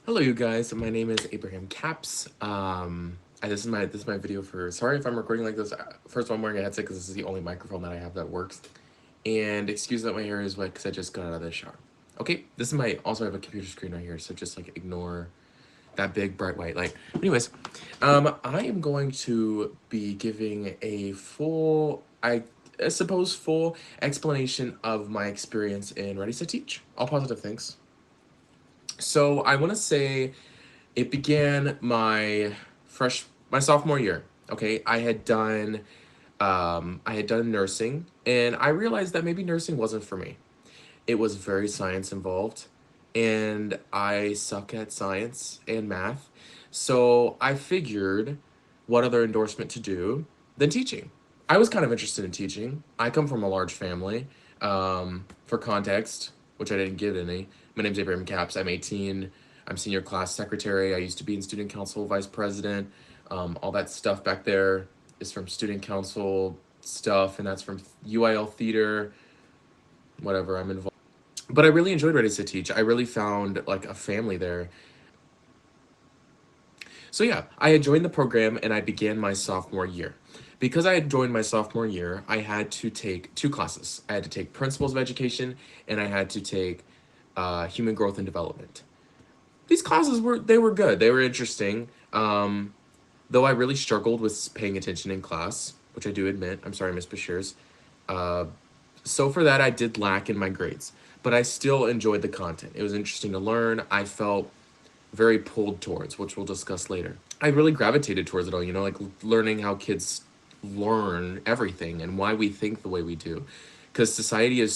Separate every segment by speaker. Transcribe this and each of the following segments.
Speaker 1: Hello, you guys. My name is Abraham Caps. This is my video for. Sorry if I'm recording like this. First of all, I'm wearing a headset because this is the only microphone that I have that works. And excuse that my hair is wet because I just got out of the shower. Okay, this is my. Also, I have a computer screen right here, so just like ignore that big bright white light. Anyways, I am going to be giving a I suppose full explanation of my experience in Ready to Teach. All positive things. So I want to say it began my sophomore year. Okay, I had done nursing, and I realized that maybe nursing wasn't for me. It was very science involved, and I suck at science and math. So I figured what other endorsement to do than teaching. I was kind of interested in teaching. I come from a large family. For context, which I didn't give any, my name's Abraham Caps. I'm 18. I'm senior class secretary. I used to be in student council, vice president. All that stuff back there is from student council stuff, and that's from UIL theater, whatever I'm involved. But I really enjoyed Ready to Teach. I really found like a family there. So yeah, I had joined the program and I began my sophomore year. Because I had joined my sophomore year, I had to take two classes. I had to take Principles of Education and I had to take Human Growth and Development. These classes were good. They were interesting. Though I really struggled with paying attention in class, which I do admit. I'm sorry, Miss Bashirs. Uh, so for that, I did lack in my grades, but I still enjoyed the content. It was interesting to learn. I felt very pulled towards, which we'll discuss later. I really gravitated towards it all, like learning how kids learn everything and why we think the way we do. Because society is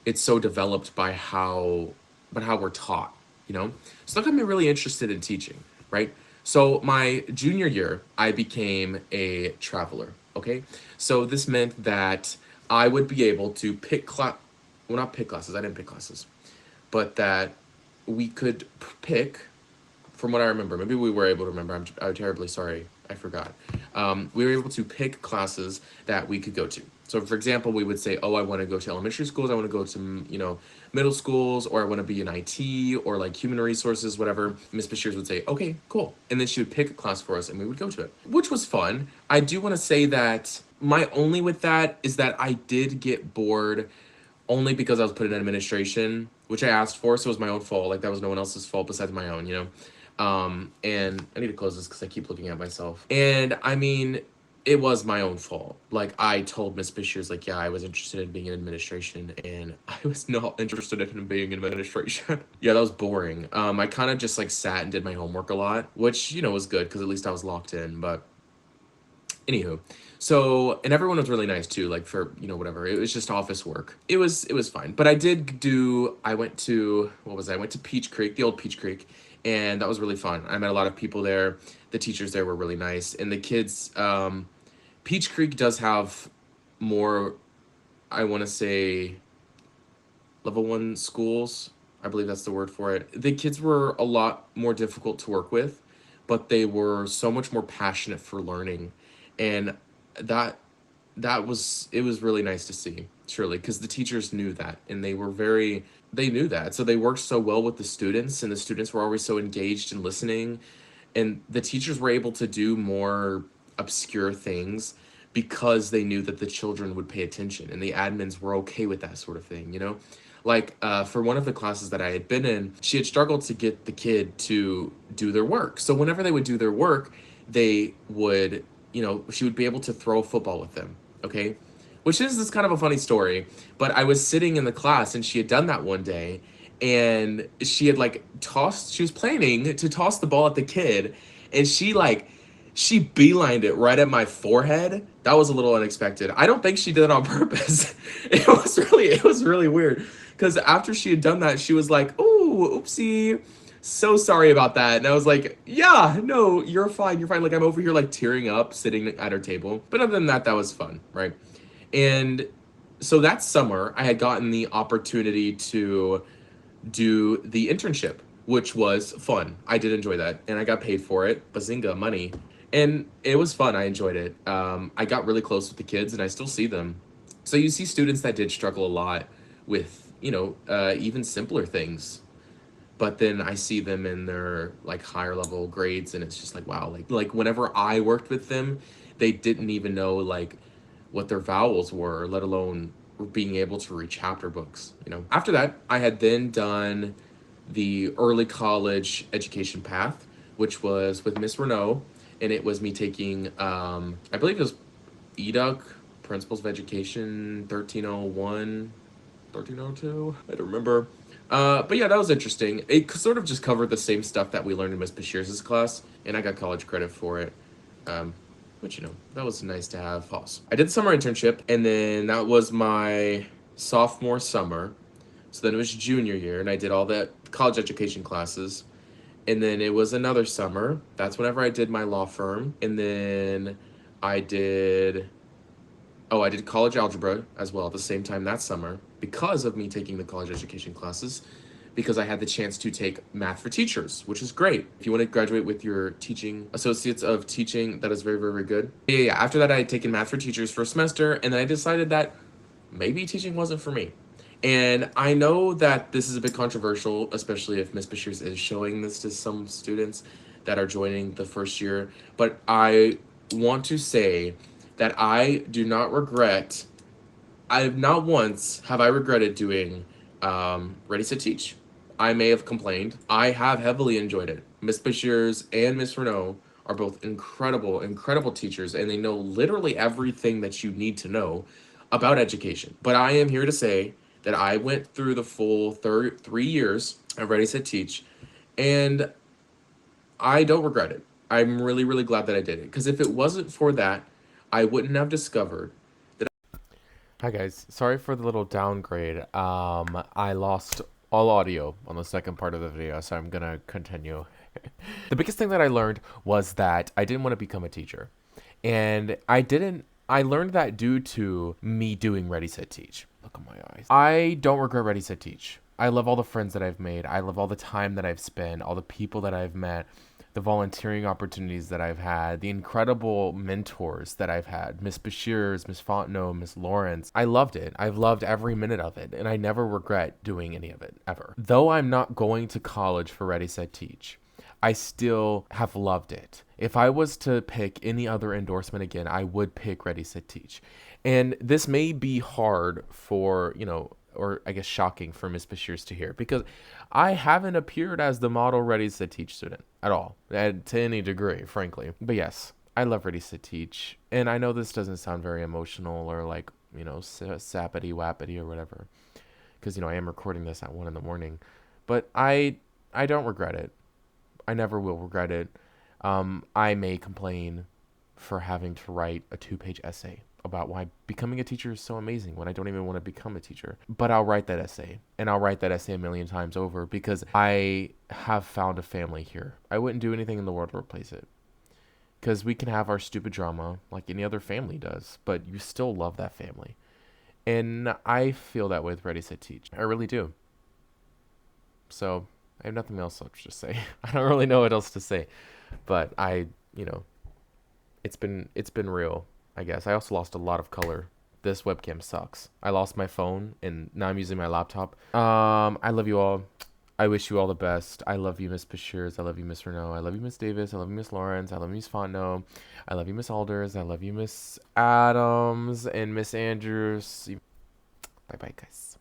Speaker 1: it's so developed by how we're taught, So that got me really interested in teaching, right? So my junior year, I became a traveler, okay? So this meant that I would be able to well, not pick classes, I didn't pick classes, but that we could pick, from what I remember, maybe we were able to remember, I'm terribly sorry, I forgot. We were able to pick classes that we could go to. So for example, we would say, oh, I want to go to elementary schools, I want to go to, middle schools, or I want to be in IT, or like human resources, whatever. Miss Bashirs would say, okay, cool. And then she would pick a class for us and we would go to it, which was fun. I do want to say that my only with that is that I did get bored only because I was put in administration, which I asked for, so it was my own fault. Like, that was no one else's fault besides my own, And I need to close this because I keep looking at myself. And I mean, it was my own fault. Like, I told Miss Bishiers, like, yeah, I was interested in being in administration, and I was not interested in being in administration. Yeah, that was boring. I kind of just, like, sat and did my homework a lot, which, was good because at least I was locked in, but anywho, so and everyone was really nice too, like for whatever, it was just office work. It was fine, but I went to, what was I went to Peach Creek, the old Peach Creek, and that was really fun. I met a lot of people there. The teachers there were really nice, and the kids, Peach Creek does have more, I want to say, level 1 schools. I believe that's the word for it. The kids were a lot more difficult to work with, but they were so much more passionate for learning, and that it was really nice to see, surely, because the teachers knew that, and they knew that, so they worked so well with the students, and the students were always so engaged and listening, and the teachers were able to do more obscure things because they knew that the children would pay attention, and the admins were okay with that sort of thing. Like, for one of the classes that I had been in, she had struggled to get the kid to do their work. So whenever they would do their work, they would, she would be able to throw a football with them, okay? Which is this kind of a funny story, but I was sitting in the class and she had done that one day, and she had like she was planning to toss the ball at the kid, and she beelined it right at my forehead. That was a little unexpected. I don't think she did it on purpose. It was really weird. Because after she had done that, she was like, "Ooh, oopsie. So sorry about that." And I was like, "Yeah, no, you're fine. You're fine." Like, I'm over here like tearing up sitting at her table. But other than that, that was fun, right? And so that summer, I had gotten the opportunity to do the internship, which was fun. I did enjoy that, and I got paid for it. Bazinga, money. And it was fun. I enjoyed it. I got really close with the kids, and I still see them. So you see students that did struggle a lot with, even simpler things. but then I see them in their like higher level grades, and it's just like wow, like whenever I worked with them, they didn't even know like what their vowels were, let alone being able to read chapter books. After that, I had then done the early college education path, which was with Miss Renault, and it was me taking, I believe it was EDUC, Principles of Education 1301, 1302. I don't remember. But yeah, that was interesting. It sort of just covered the same stuff that we learned in Miss Bashir's class, and I got college credit for it. Um, which, that was nice to have. Pause. I did the summer internship, and then that was my sophomore summer. So then it was junior year, and I did all the college education classes. And then it was another summer. That's whenever I did my law firm. And then I did I did college algebra as well at the same time that summer because of me taking the college education classes, because I had the chance to take math for teachers, which is great. If you want to graduate with your teaching associates of teaching, that is very, very, very good. Yeah. After that, I had taken math for teachers for a semester, and then I decided that maybe teaching wasn't for me. And I know that this is a bit controversial, especially if Miss Bashir is showing this to some students that are joining the first year. But I want to say that I do not regret, I've not once have I regretted doing Ready Set Teach. I may have complained. I have heavily enjoyed it. Miss Bashir's and Miss Renault are both incredible, incredible teachers, and they know literally everything that you need to know about education. But I am here to say that I went through the full 3 years of Ready Set Teach, and I don't regret it. I'm really, really glad that I did it, because if it wasn't for that, I wouldn't have discovered. Hi guys, sorry for the little downgrade. I lost all audio on the second part of the video, so I'm gonna continue. The biggest thing that I learned was that I didn't want to become a teacher. And I learned that due to me doing Ready Set Teach. Look at my eyes. I don't regret Ready Set Teach. I love all the friends that I've made. I love all the time that I've spent, all the people that I've met, the volunteering opportunities that I've had, the incredible mentors that I've had, Miss Bashir's, Miss Fontenot, Miss Lawrence. I loved it. I've loved every minute of it, and I never regret doing any of it, ever. Though I'm not going to college for Ready Set Teach, I still have loved it. If I was to pick any other endorsement again, I would pick Ready Set Teach. And this may be hard for, or I guess shocking for Miss Bashir's to hear, because I haven't appeared as the model Ready Set Teach student at all, to any degree, frankly. But yes, I love Ready Set Teach. And I know this doesn't sound very emotional or like, sappity wappity or whatever, because, I am recording this at 1 a.m. But I don't regret it. I never will regret it. I may complain for having to write a 2-page essay about why becoming a teacher is so amazing when I don't even want to become a teacher. But I'll write that essay, and I'll write that essay a million times over, because I have found a family here. I wouldn't do anything in the world to replace it. Because we can have our stupid drama like any other family does, but you still love that family. And I feel that way with Ready Set Teach. I really do. So I have nothing else to say. I don't really know what else to say, but it's been real, I guess. I also lost a lot of color. This webcam sucks. I lost my phone, and now I'm using my laptop. I love you all. I wish you all the best. I love you, Miss Bashir's. I love you, Miss Renault. I love you, Miss Davis. I love you, Miss Lawrence. I love you, Miss Fontenot. I love you, Miss Alders. I love you, Miss Adams and Miss Andrews. Bye bye, guys.